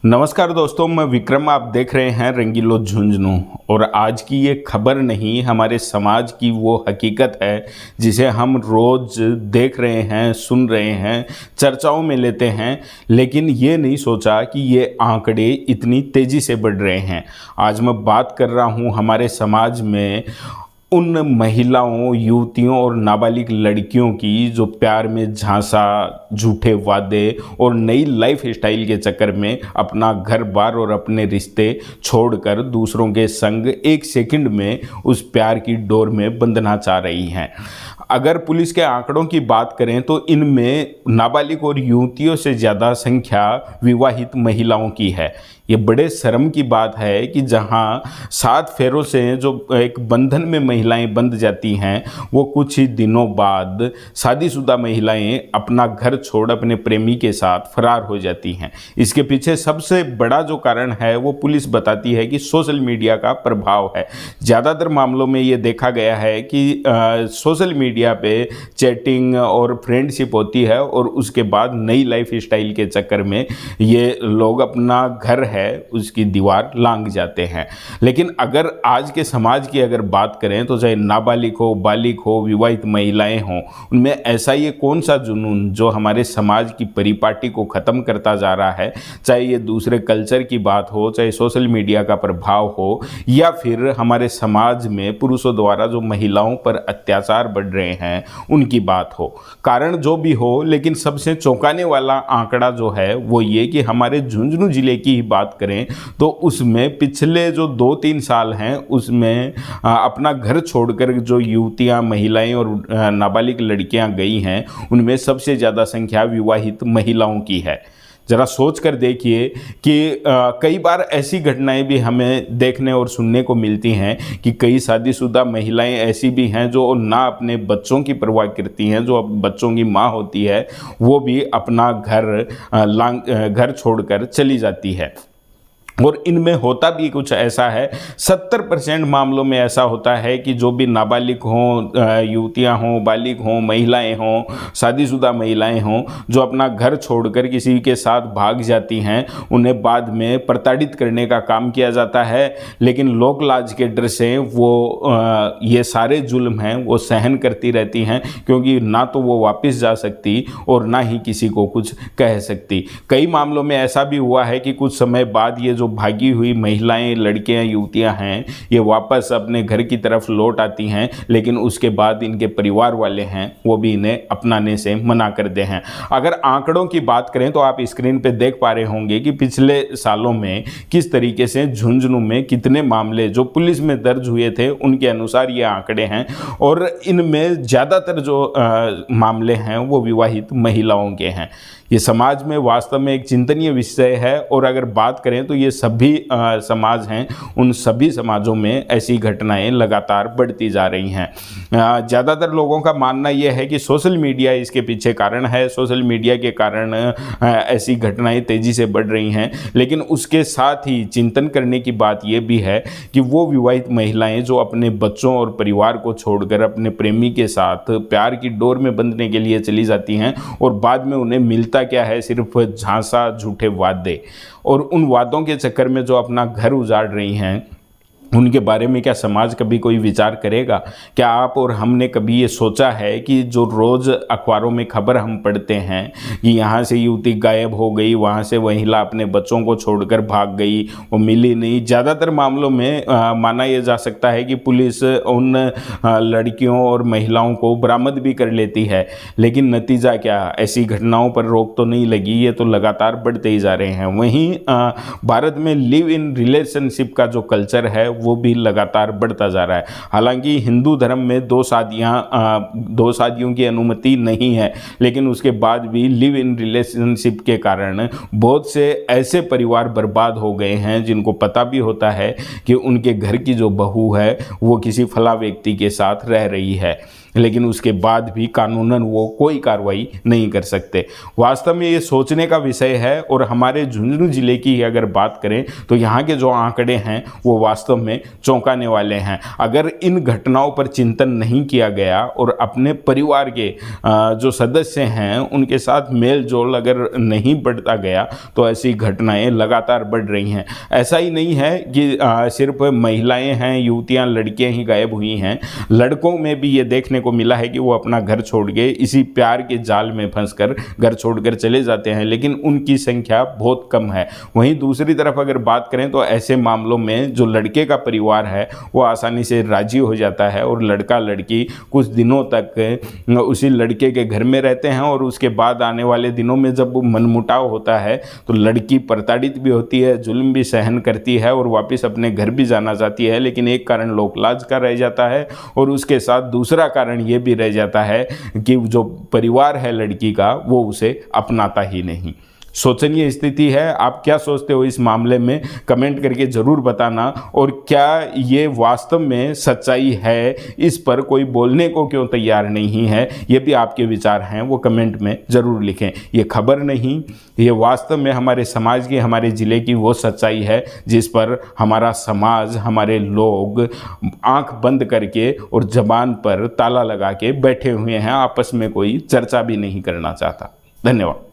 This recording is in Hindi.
नमस्कार दोस्तों, मैं विक्रम। आप देख रहे हैं रंगीलो झुंझुनू। और आज की ये खबर नहीं, हमारे समाज की वो हकीकत है जिसे हम रोज़ देख रहे हैं, सुन रहे हैं, चर्चाओं में लेते हैं, लेकिन ये नहीं सोचा कि ये आंकड़े इतनी तेज़ी से बढ़ रहे हैं। आज मैं बात कर रहा हूँ हमारे समाज में उन महिलाओं, युवतियों और नाबालिग लड़कियों की जो प्यार में झांसा, झूठे वादे और नई लाइफ स्टाइल के चक्कर में अपना घर बार और अपने रिश्ते छोड़कर दूसरों के संग एक सेकंड में उस प्यार की डोर में बंधना चाह रही हैं। अगर पुलिस के आंकड़ों की बात करें तो इनमें नाबालिग और युवतियों से ज़्यादा संख्या विवाहित महिलाओं की है। ये बड़े शर्म की बात है कि जहां 7 फेरों से जो एक बंधन में महिलाएं बंध जाती हैं, वो कुछ ही दिनों बाद शादीशुदा महिलाएं अपना घर छोड़ अपने प्रेमी के साथ फरार हो जाती हैं। इसके पीछे सबसे बड़ा जो कारण है वो पुलिस बताती है कि सोशल मीडिया का प्रभाव है। ज़्यादातर मामलों में ये देखा गया है कि सोशल मीडिया पे चैटिंग और फ्रेंडशिप होती है और उसके बाद नई लाइफ स्टाइल के चक्कर में ये लोग अपना घर है उसकी दीवार लांघ जाते हैं। लेकिन अगर आज के समाज की अगर बात करें तो चाहे नाबालिग हो, बालिग हो, विवाहित महिलाएं हों, उनमें ऐसा ये कौन सा जुनून जो हमारे समाज की परिपाटी को ख़त्म करता जा रहा है, चाहे ये दूसरे कल्चर की बात हो, चाहे सोशल मीडिया का प्रभाव हो, या फिर हमारे समाज में पुरुषों द्वारा जो महिलाओं पर अत्याचार बढ़ रहे हैं उनकी बात हो। कारण जो भी हो, लेकिन सबसे चौंकाने वाला आंकड़ा जो है वो ये कि हमारे झुंझुनू जिले की ही बात करें तो उसमें पिछले जो 2-3 साल हैं उसमें अपना घर छोड़कर जो युवतियां, महिलाएं और नाबालिग लड़कियां गई हैं, उनमें सबसे ज़्यादा संख्या विवाहित महिलाओं की है। ज़रा सोच कर देखिए कि कई बार ऐसी घटनाएं भी हमें देखने और सुनने को मिलती हैं कि कई शादीशुदा महिलाएं ऐसी भी हैं जो ना अपने बच्चों की परवाह करती हैं, जो अब बच्चों की माँ होती है वो भी अपना घर छोड़कर चली जाती है। और इनमें होता भी कुछ ऐसा है, 70% मामलों में ऐसा होता है कि जो भी नाबालिग हों, युवतियां हों, बालिग हों, महिलाएं हों, शादीशुदा महिलाएं हों, जो अपना घर छोड़कर किसी के साथ भाग जाती हैं, उन्हें बाद में प्रताड़ित करने का काम किया जाता है। लेकिन लोक लाज के डर से वो ये सारे जुल्म हैं वो सहन करती रहती हैं, क्योंकि ना तो वो वापस जा सकती और ना ही किसी को कुछ कह सकती। कई मामलों में ऐसा भी हुआ है कि कुछ समय बाद ये जो भागी हुई महिलाएं, लड़कियां, युवतियां हैं, ये वापस अपने घर की तरफ लौट आती हैं, लेकिन उसके बाद इनके परिवार वाले हैं वो भी इन्हें अपनाने से मना कर दे हैं। अगर आंकड़ों की बात करें तो आप स्क्रीन पे देख पा रहे होंगे कि पिछले सालों में किस तरीके से झुंझुनू में कितने मामले जो पुलिस में दर्ज हुए थे उनके अनुसार ये आंकड़े हैं। और इनमें ज़्यादातर जो मामले हैं वो विवाहित महिलाओं के हैं। ये समाज में वास्तव में एक चिंतनीय विषय है। और अगर बात करें तो ये सभी समाज हैं, उन सभी समाजों में ऐसी घटनाएं लगातार बढ़ती जा रही हैं। ज़्यादातर लोगों का मानना यह है कि सोशल मीडिया इसके पीछे कारण है, सोशल मीडिया के कारण ऐसी घटनाएं तेज़ी से बढ़ रही हैं। लेकिन उसके साथ ही चिंतन करने की बात यह भी है कि वो विवाहित महिलाएं जो अपने बच्चों और परिवार को छोड़कर अपने प्रेमी के साथ प्यार की डोर में बंधने के लिए चली जाती हैं और बाद में उन्हें मिलता क्या है, सिर्फ झांसा, झूठे वादे, और उन वादों के चक्कर में जो अपना घर उजाड़ रही हैं, उनके बारे में क्या समाज कभी कोई विचार करेगा? क्या आप और हमने कभी ये सोचा है कि जो रोज़ अखबारों में खबर हम पढ़ते हैं कि यहाँ से युवती गायब हो गई, वहाँ से महिला अपने बच्चों को छोड़कर भाग गई, वो मिली नहीं। ज़्यादातर मामलों में माना यह जा सकता है कि पुलिस उन लड़कियों और महिलाओं को बरामद भी कर लेती है, लेकिन नतीजा क्या? ऐसी घटनाओं पर रोक तो नहीं लगी, ये तो लगातार बढ़ते ही जा रहे हैं। वहीं भारत में लिव इन रिलेशनशिप का जो कल्चर है वो भी लगातार बढ़ता जा रहा है। हालांकि हिंदू धर्म में दो शादियों की अनुमति नहीं है, लेकिन उसके बाद भी लिव इन रिलेशनशिप के कारण बहुत से ऐसे परिवार बर्बाद हो गए हैं जिनको पता भी होता है कि उनके घर की जो बहू है वो किसी फला व्यक्ति के साथ रह रही है। लेकिन उसके बाद भी कानूनन वो कोई कार्रवाई नहीं कर सकते। वास्तव में ये सोचने का विषय है। और हमारे झुंझुनू जिले की अगर बात करें तो यहाँ के जो आंकड़े हैं वो वास्तव में चौंकाने वाले हैं। अगर इन घटनाओं पर चिंतन नहीं किया गया और अपने परिवार के जो सदस्य हैं उनके साथ मेल जोल अगर नहीं बढ़ता गया तो ऐसी घटनाएं लगातार बढ़ रही हैं। ऐसा ही नहीं है कि सिर्फ महिलाएं हैं, युवतियां, लड़कियां ही गायब हुई हैं। लड़कों में भी ये देखने को मिला है कि वो अपना घर छोड़ के इसी प्यार के जाल में फंसकर घर छोड़कर चले जाते हैं, लेकिन उनकी संख्या बहुत कम है। वहीं दूसरी तरफ अगर बात करें तो ऐसे मामलों में जो लड़के का परिवार है वो आसानी से राजी हो जाता है और लड़का लड़की कुछ दिनों तक उसी लड़के के घर में रहते हैं और उसके बाद आने वाले दिनों में जब मनमुटाव होता है तो लड़की प्रताड़ित भी होती है, जुल्म भी सहन करती है और वापस अपने घर भी जाना चाहती है। लेकिन एक कारण लोकलाज का रह जाता है और उसके साथ दूसरा कारण ये भी रह जाता है कि जो परिवार है लड़की का वो उसे अपनाता ही नहीं। शोचनीय स्थिति है। आप क्या सोचते हो इस मामले में, कमेंट करके ज़रूर बताना। और क्या ये वास्तव में सच्चाई है, इस पर कोई बोलने को क्यों तैयार नहीं है, ये भी आपके विचार हैं वो कमेंट में ज़रूर लिखें। ये खबर नहीं, ये वास्तव में हमारे समाज की, हमारे ज़िले की वो सच्चाई है जिस पर हमारा समाज, हमारे लोग आंख बंद करके और ज़बान पर ताला लगा के बैठे हुए हैं, आपस में कोई चर्चा भी नहीं करना चाहता। धन्यवाद।